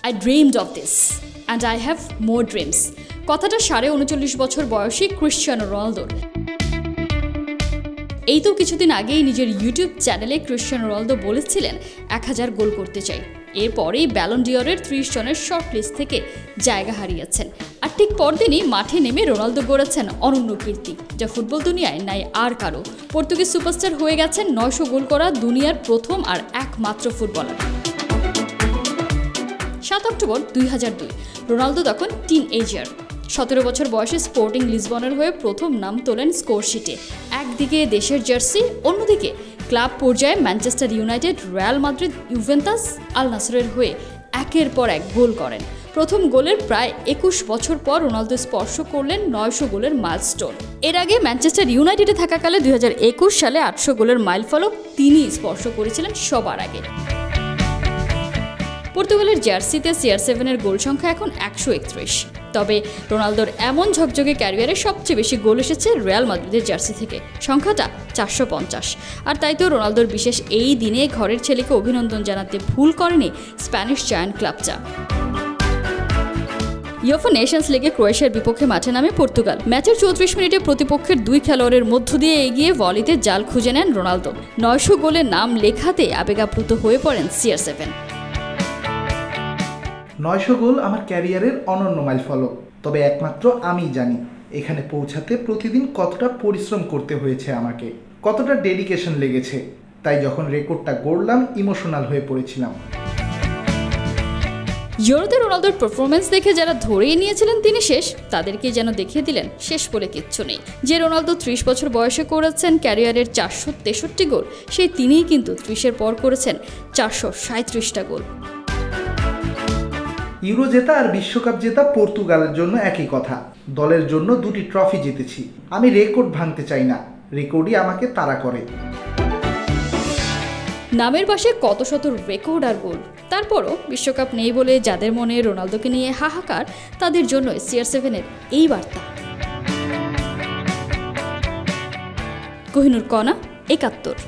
I dreamed of this and I have more dreams. কথাটা 39 বছর বয়সী ক্রিশ্চিয়ানো রোনালদোর। এই তো কিছুদিন আগেই নিজের ইউটিউব চ্যানেলে ক্রিশ্চিয়ানো রোনালদো বলেছিলেন 1000 গোল করতে চাই। এরপরেই ব্যালন ডিওরের 30 জনের শর্ট লিস্ট থেকে জায়গা হারিয়েছেন। আর ঠিক পরদিনই মাঠে নেমে রোনালদো গড়েছেন অনন্য কীর্তি, যা ফুটবল দুনিয়ায় নাই আর কারো। পর্তুগিজ সুপারস্টার হয়ে গেছেন 900 গোল করা দুনিয়ার প্রথম আর একমাত্র ফুটবলার। 7 অক্টোবর 2002 রোনালদো তখন টিনএজার। 17 বছর বয়সে স্পোর্টিং লিসবনের হয়ে প্রথম নাম তোলেন স্কোরশিটে। একদিকে দেশের জার্সি, অন্যদিকে ক্লাব পর্যায়ে Manchester United, Real Madrid, Juventus, আল নাসরের হয়ে একের পর এক গোল করেন। প্রথম গোলের প্রায় 21 বছর পর রোনালদো স্পর্শ করলেন 900 গোলের মাইলস্টোন। এর আগে ম্যানচেস্টার ইউনাইটেডে থাকাকালে 2021 সালে 800 গোলের মাইলফলক তিনি স্পর্শ করেছিলেন সবার আগে। পর্তুগালের জার্সিতে CR7-এর গোল সংখ্যা এখন 131। তবে রোনালদোর এমন ঝকঝকে ক্যারিয়ারে সবচেয়ে বেশি গোল এসেছে রিয়াল মাদ্রিদের জার্সি থেকে, সংখ্যাটা 450। আর তাই তো রোনালদোর বিশেষ এই দিনে ঘরের ছেলেকে অভিনন্দন জানাতে ভুল করেনি স্প্যানিশ জায়ান্ট ক্লাবটা। ইউএফএ নেশনস লিগে ক্রোয়েশিয়ার বিপক্ষে মাঠে নামে পর্তুগাল। ম্যাচের 34 মিনিটে প্রতিপক্ষের 2 খেলোয়াড়ের মধ্য দিয়ে এগিয়ে ভলিতে জাল খুঁজে নেন রোনালদো। 900 গোলে নাম লেখাতে আবেগাপ্লুত হয়ে পড়েন CR7। 900 গোল আমার ক্যারিয়ারের অনন্য মাইলফলক। তবে একমাত্র আমি জানি এখানে পৌঁছাতে প্রতিদিন কতটা পরিশ্রম করতে হয়েছে আমাকে, কতটা ডেডিকেশন লেগেছে। তাই যখন রেকর্ডটা গড়লাম ইমোশনাল হয়ে পড়েছিলাম। ইউরোতে রোনালদোর পারফরমেন্স দেখে যারা ধরেই নিয়েছিলেন তিনি শেষ, তাদেরকেই যেন দেখিয়ে দিলেন শেষ বলে কিচ্ছু নেই। যে রোনালদো 30 বছর বয়সে করেছেন ক্যারিয়ারের 463 গোল, সেই তিনিই কিন্তু 30-এর পর করেছেন 437টা গোল। ইউরো জেতা আর বিশ্বকাপ জেতা পর্তুগালের জন্য একই কথা। দলের জন্য 2টি ট্রফি জিতেছি। আমি রেকর্ড ভাঙতে চাই না, রেকর্ডই আমাকে তাড়া করে। নামের পাশে কত শত রেকর্ড আর গোল, তারপরও বিশ্বকাপ নেই বলে যাদের মনে রোনালদোকে নিয়ে হাহাকার, তাদের জন্য CR7-এর এই বার্তা। কোহিনুর কণা, 71।